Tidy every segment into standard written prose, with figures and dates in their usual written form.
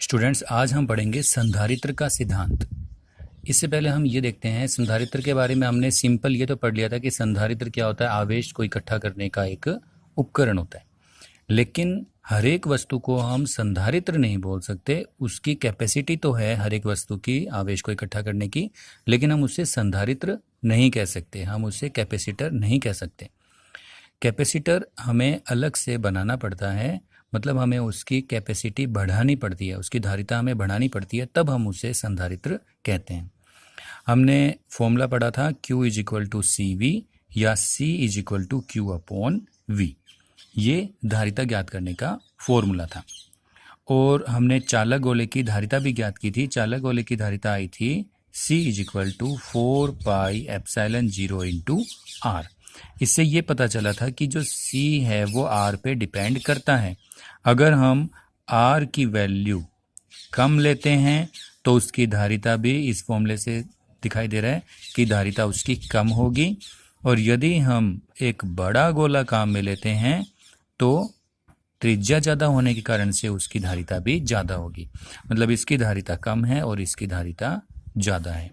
Students, आज हम पढ़ेंगे संधारित्र का सिद्धांत। इससे पहले हम ये देखते हैं संधारित्र के बारे में। हमने सिंपल ये तो पढ़ लिया था कि संधारित्र क्या होता है, आवेश को इकट्ठा करने का एक उपकरण होता है। लेकिन हर एक वस्तु को हम संधारित्र नहीं बोल सकते। उसकी कैपेसिटी तो है हर एक वस्तु की आवेश को इकट्ठा करने की, लेकिन हम उसे संधारित्र नहीं कह सकते, हम उसे कैपेसिटर नहीं कह सकते। कैपेसिटर हमें अलग से बनाना पड़ता है, मतलब हमें उसकी कैपेसिटी बढ़ानी पड़ती है, उसकी धारिता हमें बढ़ानी पड़ती है, तब हम उसे संधारित्र कहते हैं। हमने फॉर्मूला पढ़ा था Q is equal to C V या C is equal to Q upon V. ये धारिता ज्ञात करने का फॉर्मूला था। और हमने चालक गोले की धारिता भी ज्ञात की थी। चालक गोले की धारिता आई थी C is equal to 4πε0 into R. इससे ये पता चला था कि जो C है वो R पे डिपेंड करता है। अगर हम R की वैल्यू कम लेते हैं तो उसकी धारिता भी इस फॉर्मूले से दिखाई दे रहा है कि धारिता उसकी कम होगी। और यदि हम एक बड़ा गोला काम में लेते हैं तो त्रिज्या ज़्यादा होने के कारण से उसकी धारिता भी ज़्यादा होगी। मतलब इसकी धारिता कम है और इसकी धारिता ज़्यादा है।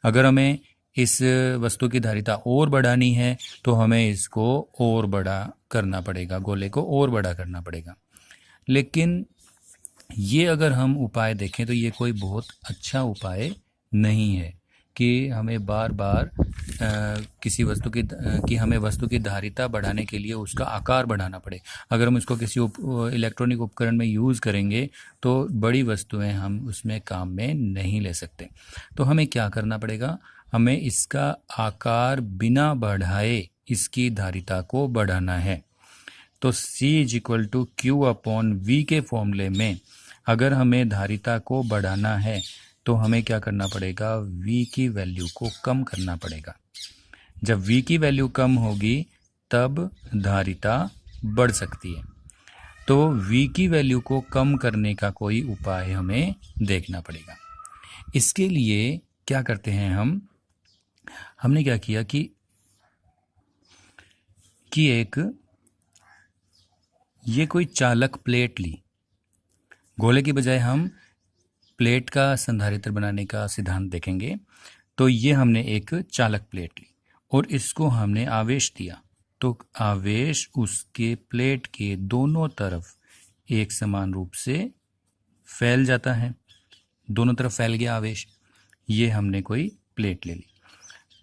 अगर हमें इस वस्तु की धारिता और बढ़ानी है तो हमें इसको और बड़ा करना पड़ेगा, गोले को और बड़ा करना पड़ेगा। लेकिन ये अगर हम उपाय देखें तो ये कोई बहुत अच्छा उपाय नहीं है कि हमें बार बार किसी वस्तु की हमें वस्तु की धारिता बढ़ाने के लिए उसका आकार बढ़ाना पड़े। अगर हम इसको किसी इलेक्ट्रॉनिक उपकरण में यूज़ करेंगे तो बड़ी वस्तुएं हम उसमें काम में नहीं ले सकते। तो हमें क्या करना पड़ेगा, हमें इसका आकार बिना बढ़ाए इसकी धारिता को बढ़ाना है। तो C is equal to Q upon V के फॉर्मूले में अगर हमें धारिता को बढ़ाना है तो हमें क्या करना पड़ेगा, V की वैल्यू को कम करना पड़ेगा। जब V की वैल्यू कम होगी तब धारिता बढ़ सकती है। तो V की वैल्यू को कम करने का कोई उपाय हमें देखना पड़ेगा। इसके लिए क्या करते हैं हमने क्या किया कि ये कोई चालक प्लेट ली। गोले की बजाय हम प्लेट का संधारित्र बनाने का सिद्धांत देखेंगे। तो ये हमने एक चालक प्लेट ली और इसको हमने आवेश दिया। तो आवेश उसके प्लेट के दोनों तरफ एक समान रूप से फैल जाता है। दोनों तरफ फैल गया आवेश। ये हमने कोई प्लेट ले ली।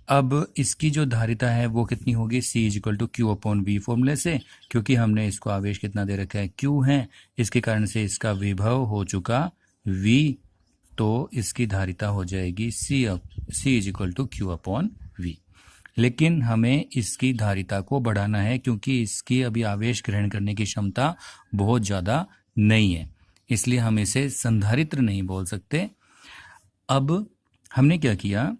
अब इसकी जो धारिता है वो कितनी होगी, C is equal to Q upon V फॉर्मूले से। क्योंकि हमने इसको आवेश कितना दे रखा है, Q है, इसके कारण से इसका विभव हो चुका V, तो इसकी धारिता हो जाएगी C is equal to Q upon V. लेकिन हमें इसकी धारिता को बढ़ाना है क्योंकि इसकी अभी आवेश ग्रहण करने की क्षमता बहुत ज़्यादा नहीं है, इसलिए हम इसे संधारित्र नहीं बोल सकते। अब हमने क्या किया,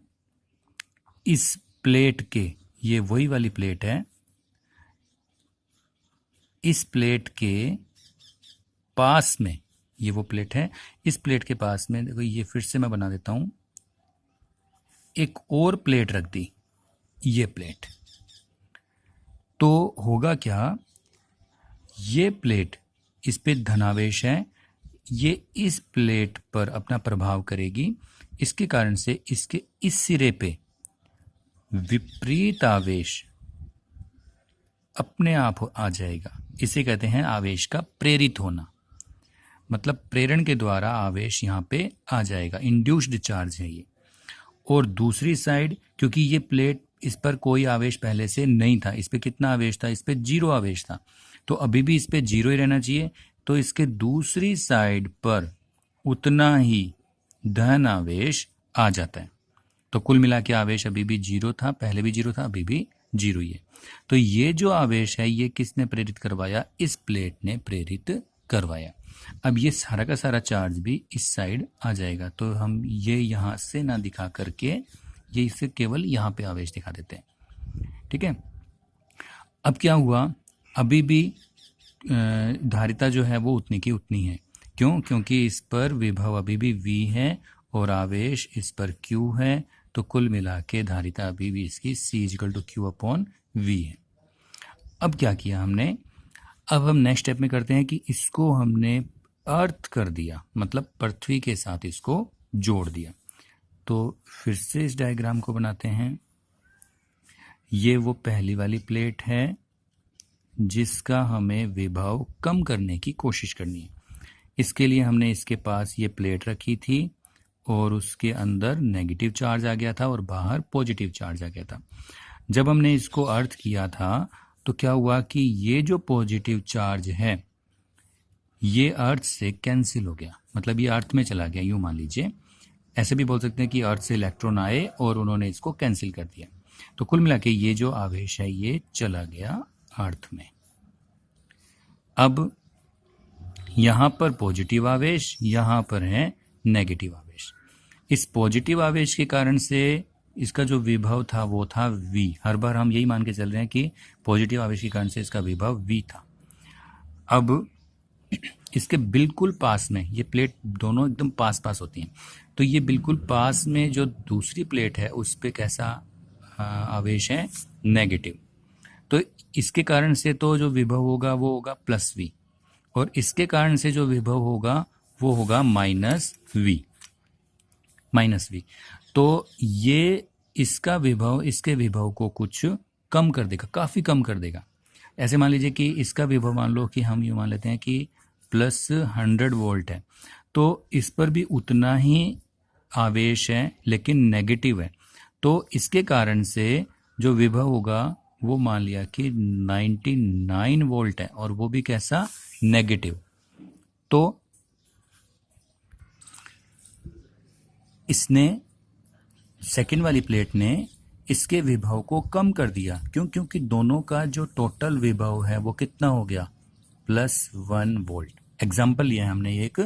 इस प्लेट के, ये वही वाली प्लेट है, इस प्लेट के पास में, ये वो प्लेट है, इस प्लेट के पास में देखो, ये फिर से मैं बना देता हूं, एक और प्लेट रख दी, ये प्लेट। तो होगा क्या, ये प्लेट, इस पे धनावेश है, ये इस प्लेट पर अपना प्रभाव करेगी। इसके कारण से इसके इस सिरे पे विपरीत आवेश अपने आप आ जाएगा। इसे कहते हैं आवेश का प्रेरित होना। मतलब प्रेरण के द्वारा आवेश यहाँ पे आ जाएगा, इंड्यूस्ड चार्ज है ये। और दूसरी साइड, क्योंकि ये प्लेट, इस पर कोई आवेश पहले से नहीं था, इस पे कितना आवेश था, इस पे 0 आवेश था, तो अभी भी इस पे 0 ही रहना चाहिए। तो इसके दूसरी साइड पर उतना ही धन आवेश आ जाता है। तो कुल मिला के आवेश अभी भी 0 था, पहले भी 0 था, अभी भी 0 ही है। तो ये जो आवेश है ये किसने प्रेरित करवाया, इस प्लेट ने प्रेरित करवाया। अब ये सारा का सारा चार्ज भी इस साइड आ जाएगा। तो हम ये यहाँ से ना दिखा करके ये इसे केवल यहाँ पे आवेश दिखा देते हैं। ठीक है। अब क्या हुआ, अभी भी धारिता जो है वो उतनी की उतनी है। क्यों? क्योंकि इस पर विभव अभी भी V है और आवेश इस पर Q है। तो कुल मिला के धारिता अभी भी इसकी C is equal to Q upon V है। अब क्या किया हमने, अब हम नेक्स्ट स्टेप में करते हैं कि इसको हमने अर्थ कर दिया, मतलब पृथ्वी के साथ इसको जोड़ दिया। तो फिर से इस डायग्राम को बनाते हैं। ये वो पहली वाली प्लेट है जिसका हमें विभव कम करने की कोशिश करनी है। इसके लिए हमने इसके पास ये प्लेट रखी थी और उसके अंदर नेगेटिव चार्ज आ गया था और बाहर पॉजिटिव चार्ज आ गया था। जब हमने इसको अर्थ किया था तो क्या हुआ कि ये जो पॉजिटिव चार्ज है ये अर्थ से कैंसिल हो गया, मतलब ये अर्थ में चला गया, यूं मान लीजिए। ऐसे भी बोल सकते हैं कि अर्थ से इलेक्ट्रॉन आए और उन्होंने इसको कैंसिल कर दिया। तो कुल मिला के ये जो आवेश है ये चला गया अर्थ में। अब यहां पर पॉजिटिव आवेश, यहां पर है नेगेटिव आवेश। इस पॉजिटिव आवेश के कारण से इसका जो विभव था वो था v। हर बार हम यही मान के चल रहे हैं कि पॉजिटिव आवेश के कारण से इसका विभव v था। अब इसके बिल्कुल पास में, ये प्लेट दोनों एकदम पास पास होती हैं, तो ये बिल्कुल पास में जो दूसरी प्लेट है उस पे कैसा आवेश है, नेगेटिव। तो इसके कारण से तो जो विभव होगा वो होगा प्लस v, और इसके कारण से जो विभव होगा वो होगा माइनस v। तो ये इसका विभव इसके विभव को कुछ कम कर देगा, काफी कम कर देगा। ऐसे मान लीजिए कि इसका विभव मान लो कि हम यूं मान लेते हैं कि प्लस 100 वोल्ट है, तो इस पर भी उतना ही आवेश है लेकिन नेगेटिव है। तो इसके कारण से जो विभव होगा वो मान लिया कि 99 वोल्ट है और वो भी कैसा, नेगेटिव। तो इसने, सेकेंड वाली प्लेट ने इसके विभव को कम कर दिया। क्यों? क्योंकि दोनों का जो टोटल विभव है वो कितना हो गया, +1 वोल्ट। एग्जाम्पल लिया हमने एक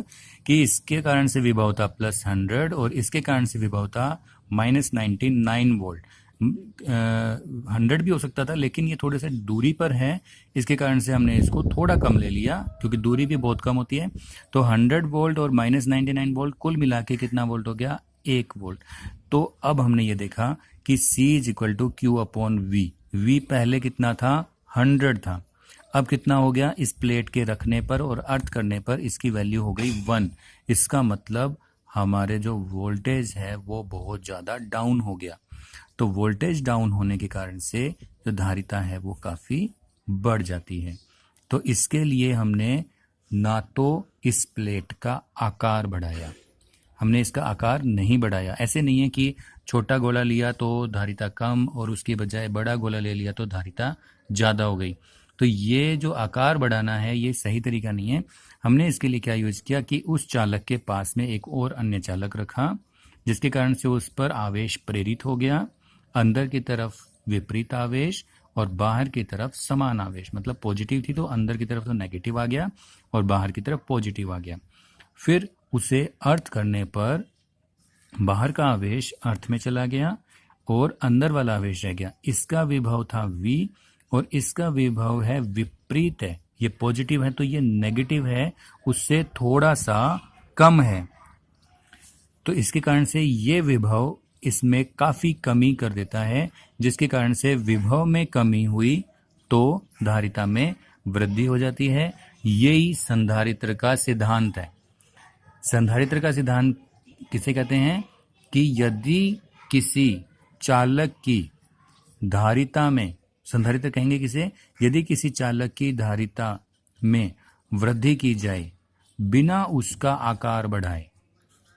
कि इसके कारण से विभव था +100 और इसके कारण से विभव था -99 वोल्ट। 100 भी हो सकता था लेकिन ये थोड़े से दूरी पर है, इसके कारण से हमने इसको थोड़ा कम ले लिया क्योंकि दूरी भी बहुत कम होती है। तो 100 वोल्ट और -99 वोल्ट कुल मिला के कितना वोल्ट हो गया, 1 वोल्ट। तो अब हमने ये देखा कि C = Q/V। V पहले कितना था, 100 था, अब कितना हो गया, इस प्लेट के रखने पर और अर्थ करने पर इसकी वैल्यू हो गई 1। इसका मतलब हमारे जो वोल्टेज है वो बहुत ज़्यादा डाउन हो गया। तो वोल्टेज डाउन होने के कारण से जो धारिता है वो काफ़ी बढ़ जाती है। तो इसके लिए हमने ना तो इस प्लेट का आकार बढ़ाया, हमने इसका आकार नहीं बढ़ाया। ऐसे नहीं है कि छोटा गोला लिया तो धारिता कम और उसके बजाय बड़ा गोला ले लिया तो धारिता ज़्यादा हो गई। तो ये जो आकार बढ़ाना है ये सही तरीका नहीं है। हमने इसके लिए क्या यूज किया कि उस चालक के पास में एक और अन्य चालक रखा जिसके कारण से उस पर आवेश प्रेरित हो गया, अंदर की तरफ विपरीत आवेश और बाहर की तरफ समान आवेश। मतलब पॉजिटिव थी तो अंदर की तरफ तो नेगेटिव आ गया और बाहर की तरफ पॉजिटिव आ गया। फिर उसे अर्थ करने पर बाहर का आवेश अर्थ में चला गया और अंदर वाला आवेश रह गया। इसका विभव था V और इसका विभव है विपरीत है, ये पॉजिटिव है तो ये नेगेटिव है, उससे थोड़ा सा कम है। तो इसके कारण से ये विभव इसमें काफी कमी कर देता है, जिसके कारण से विभव में कमी हुई तो धारिता में वृद्धि हो जाती है। यही संधारित्र का सिद्धांत है। संधारित्र का सिद्धांत किसे कहते हैं कि यदि किसी चालक की धारिता में, संधारित्र कहेंगे किसे, यदि किसी चालक की धारिता में वृद्धि की जाए बिना उसका आकार बढ़ाए,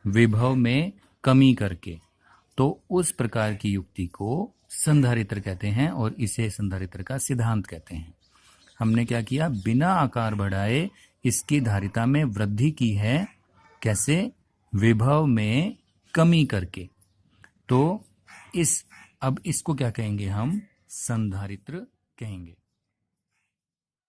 विभव में कमी करके, तो उस प्रकार की युक्ति को संधारित्र कहते हैं और इसे संधारित्र का सिद्धांत कहते हैं। हमने क्या किया, बिना आकार बढ़ाए इसकी धारिता में वृद्धि की है। कैसे? विभव में कमी करके। तो अब इसको क्या कहेंगे, हम संधारित्र कहेंगे।